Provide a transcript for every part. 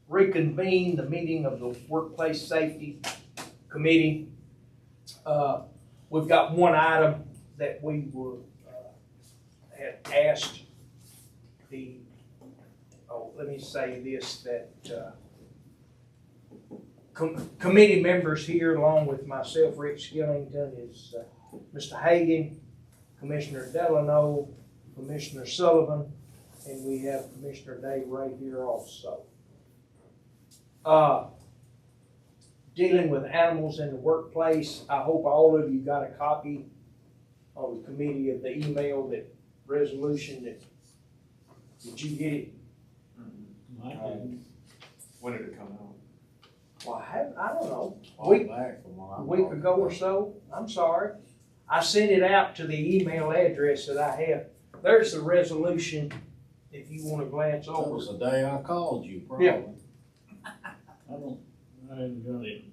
reconvene the meeting of the Workplace Safety Committee. We've got one item that we were, had asked let me say this, that committee members here, along with myself, Rick Skillington, is Mr. Hagan, Commissioner Delano, Commissioner Sullivan, and we have Commissioner Dave right here also. Dealing with animals in the workplace, I hope all of you got a copy of the committee of the email, that resolution that, did you get it? When did it come out? Well, I don't know, All back from what a I'm week ago or so, I'm sorry. I sent it out to the email address that I have. There's the resolution, if you want to glance That over. was the day I called you, probably. Yeah. I haven't got it,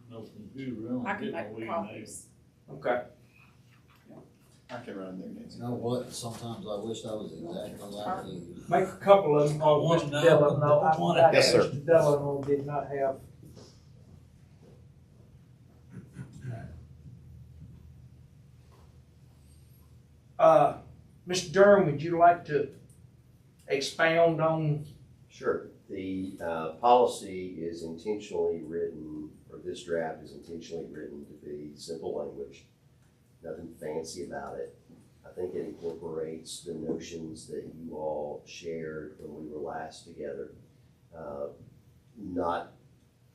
no computer, I I don't can get no make email. copies. Okay. I can run there, Nancy. You know what, sometimes I wish I was exactly like you. Make a couple of them, One Mr. now, Delano. I one forgot Yes, sir. Mr. Delano did not have. Mr. Durham, would you like to expound on? Sure. The policy is intentionally written, or this draft is intentionally written to be simple language, nothing fancy about it. I think it incorporates the notions that you all shared when we were last together, not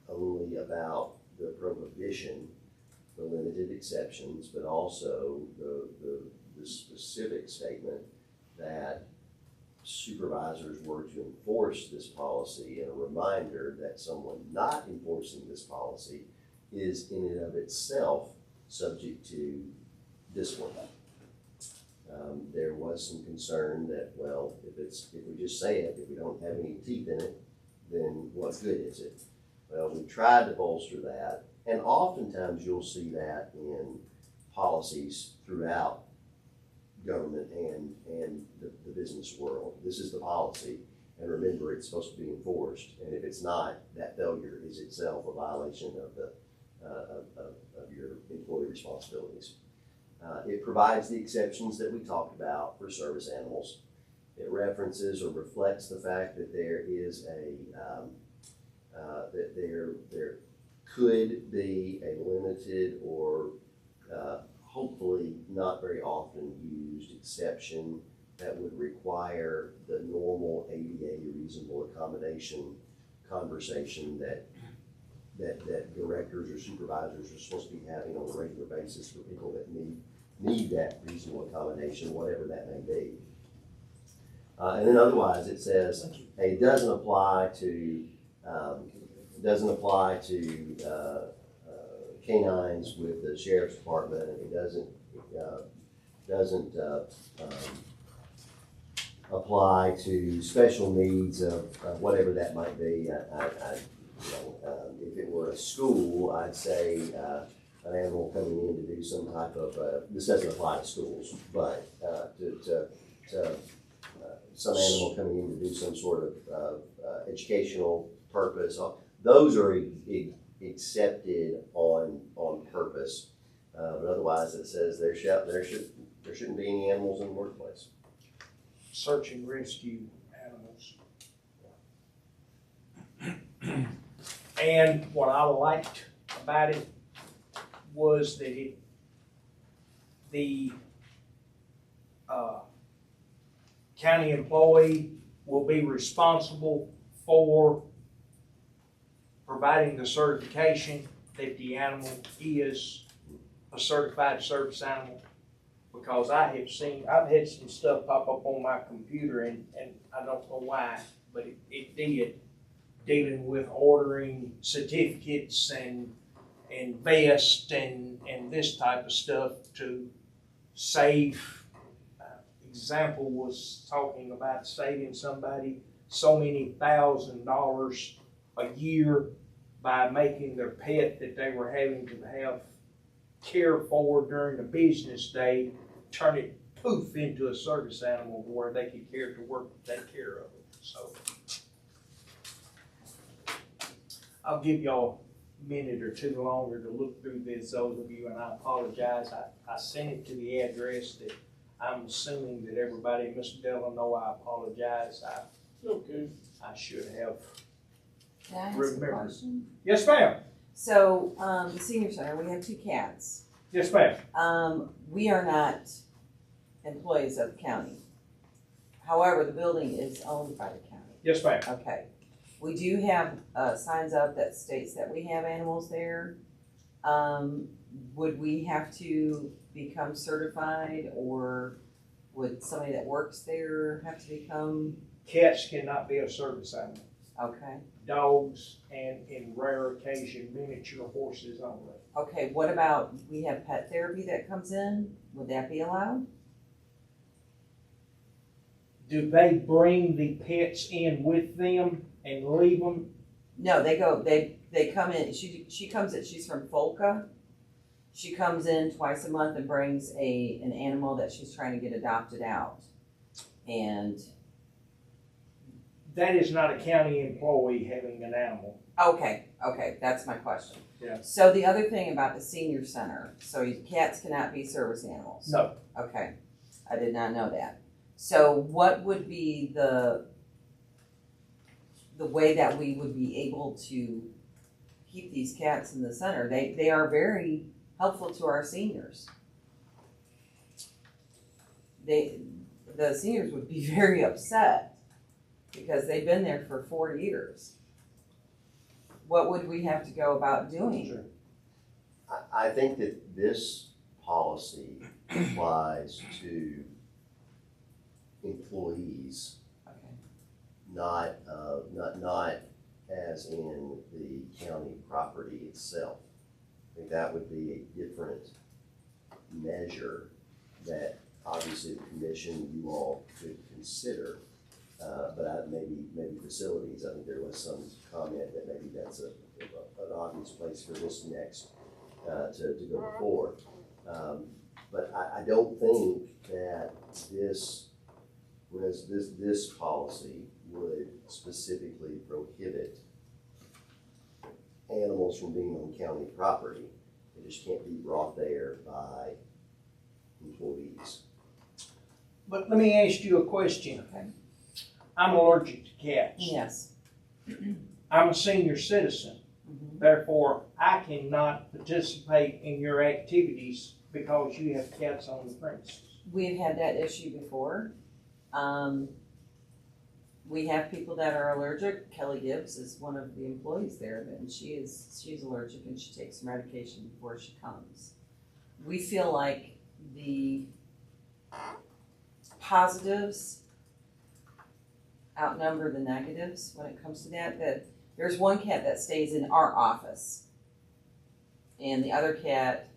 only about the prohibition, the limited exceptions, but also the specific statement that supervisors were to enforce this policy, and a reminder that someone not enforcing this policy is in and of itself subject to discipline. There was some concern that, well, if we just say it, if we don't have any teeth in it, then what good is it? Well, we tried to bolster that, and oftentimes you'll see that in policies throughout government and the business world. This is the policy, and remember, it's supposed to be enforced, and if it's not, that failure is itself a violation of your employee responsibilities. It provides the exceptions that we talked about for service animals. It references or reflects the fact that there is that there could be a limited or hopefully not very often used exception that would require the normal ADA reasonable accommodation conversation that directors or supervisors are supposed to be having on a regular basis for people that need that reasonable accommodation, whatever that may be. And then otherwise it says, hey, it doesn't apply to canines with the sheriff's department, and it doesn't apply to special needs of whatever that might be. If it were a school, I'd say an animal coming in to do some type of, this doesn't apply to schools, but to some animal coming in to do some sort of educational purpose, those are accepted on purpose. But otherwise it says there shouldn't be any animals in the workplace. Search and rescue animals. And what I liked about it was that the county employee will be responsible for providing the certification that the animal is a certified service animal. Because I've had some stuff pop up on my computer, and I don't know why, but it did, dealing with ordering certificates and vests and this type of stuff to save. Example was talking about saving somebody so many $1,000s a year by making their pet that they were having to have care for during the business day, turn it poof into a service animal where they could care to work to take care of it. So I'll give y'all a minute or two longer to look through this overview, and I apologize. I sent it to the address that I'm assuming that everybody in Mr. Delano, I apologize. Okay. I should have. Can I ask a Remember. question? Yes, ma'am. So, the senior center, we have 2 cats. Yes, ma'am. We are not employees of the county. However, the building is owned by the county. Yes, ma'am. Okay. We do have, signs up that states that we have animals there. Would we have to become certified, or would somebody that works there have to become, Cats cannot be a service animal. okay. Dogs and in rare occasion, miniature horses only. Okay, what about, we have pet therapy that comes in, would that be allowed? Do they bring the pets in with them and leave them? No, they come in, she comes in, she's from Folca. She comes in twice a month and brings an animal that she's trying to get adopted out. And, That is not a county employee having an animal. okay, that's my question. Yeah. So the other thing about the senior center, so cats cannot be service animals? No. Okay, I did not know that. So what would be the way that we would be able to keep these cats in the center? They are very helpful to our seniors. The seniors would be very upset because they've been there for 4 years. What would we have to go about doing? Sure. I think that this policy applies to employees, Okay. not as in the county property itself. I think that would be a different measure that obviously the commission, you all could consider. But maybe facilities, I think there was some comment that maybe that's an obvious place for this next, to go forward. But I don't think that this policy would specifically prohibit animals from being on county property. They just can't be brought there by employees. But let me ask you a question. Okay. I'm allergic to cats. Yes. I'm a senior citizen. Mhm. Therefore, I cannot participate in your activities because you have cats on the premises. We've had that issue before. We have people that are allergic. Kelly Gibbs is one of the employees there, and she's allergic and she takes medication before she comes. We feel like the positives outnumber the negatives when it comes to that. That there's one cat that stays in our office, and the other cat,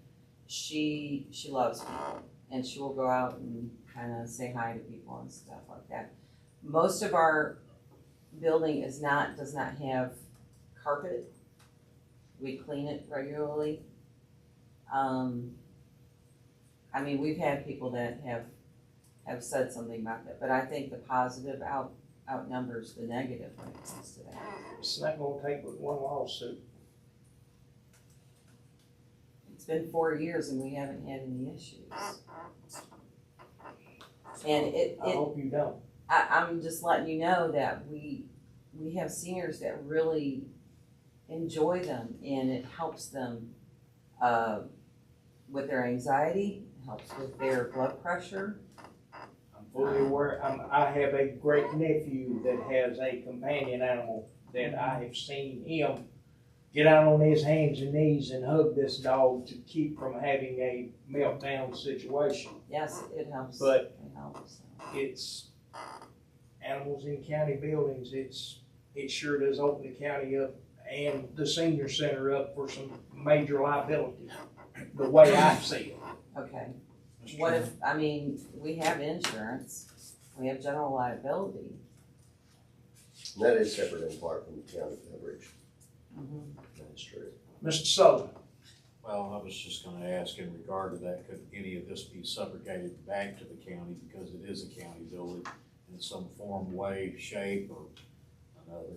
she loves people, and she will go out and kind of say hi to people and stuff like that. Most of our building does not have carpet. We clean it regularly. I mean, we've had people that have said something about that, but I think the positive outnumbers the negative when it comes to that. It's not gonna take but one lawsuit. It's been 4 years and we haven't had any issues. And I hope you don't. I'm just letting you know that we have seniors that really enjoy them, and it helps them with their anxiety, it helps with their blood pressure. I'm fully aware. I have a great nephew that has a companion animal that I have seen him get out on his hands and knees and hug this dog to keep from having a meltdown situation. Yes, it helps. But It helps. it's animals in county buildings. It sure does open the county up and the senior center up for some major liability, the way I see it. Okay. What if, I mean, we have insurance, we have general liability. And that is separate and apart from county coverage. Mhm. That's true. Mr. Sullivan, Well, I was just gonna ask in regard to that, could any of this be subrogated back to the county because it is a county building in some form, way, shape, or another?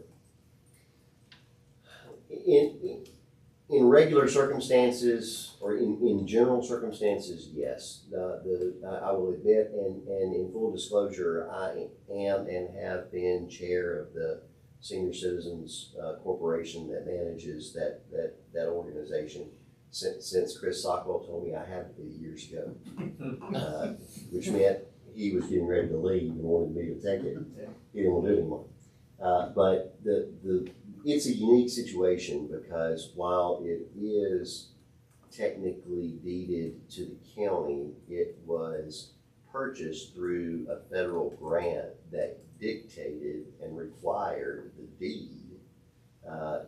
In regular circumstances, or in general circumstances, yes. I will admit, and in full disclosure, I am and have been chair of the Senior Citizens Corporation that manages that organization since Chris Sockwell told me I had to be years ago. Which meant he was getting ready to leave and wanted me to take it. He didn't want to do it anymore. But it's a unique situation because while it is technically deeded to the county, it was purchased through a federal grant that dictated and required the deed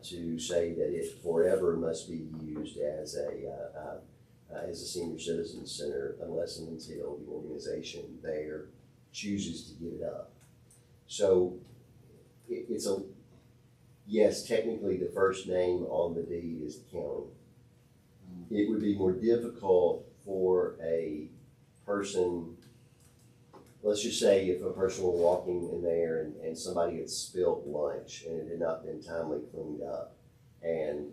to say that it forever must be used as a senior citizen center unless and until the organization there chooses to give it up. So it's a, yes, technically the first name on the deed is the county. It would be more difficult for a person, let's just say if a person were walking in there and somebody had spilled lunch and it had not been timely cleaned up and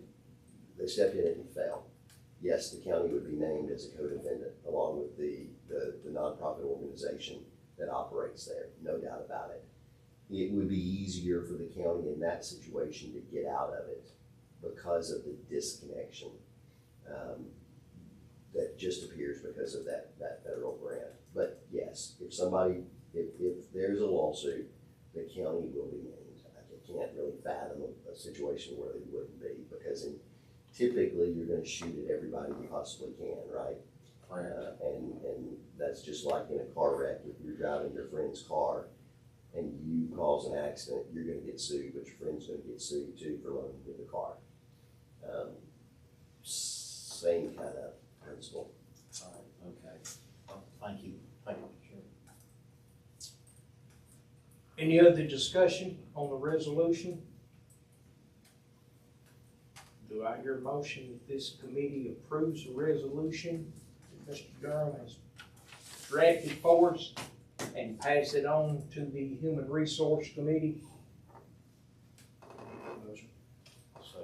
they stepped in it and fell. Yes, the county would be named as a co-defendant along with the nonprofit organization that operates there, no doubt about it. It would be easier for the county in that situation to get out of it because of the disconnection that just appears because of that federal grant. But yes, if there's a lawsuit, the county will be named. I can't really fathom a situation where they wouldn't be because typically you're going to shoot at everybody you possibly can, right? And that's just like in a car wreck. If you're driving your friend's car and you cause an accident, you're going to get sued, but your friend's going to get sued too for loaning you the car. Same kind of principle. All right, okay. Well, thank you, Chair. Any other discussion on the resolution? Do I hear a motion that this committee approves the resolution that Mr. Durham has drafted for us and pass it on to the Human Resource Committee? Motion. So,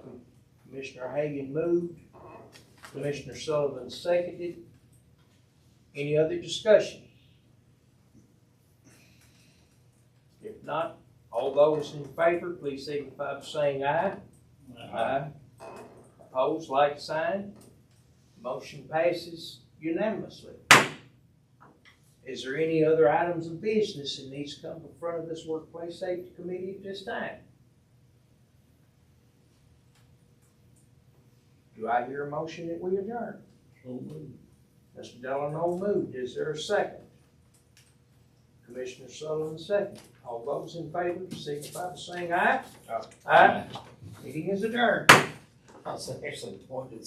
Commissioner Hagan moved, Commissioner Sullivan seconded. Any other discussion? If not, all those in favor, please signify by saying aye. Aye. Opposed, like sign. Motion passes unanimously. Is there any other items of business that needs to come in front of this Workplace Safety Committee at this time? Do I hear a motion that we adjourn? So moved. Mr. Delano moved. Is there a second? Commissioner Sullivan second. All those in favor signify by saying aye. Aye. Aye. Meeting is adjourned. I was actually pointed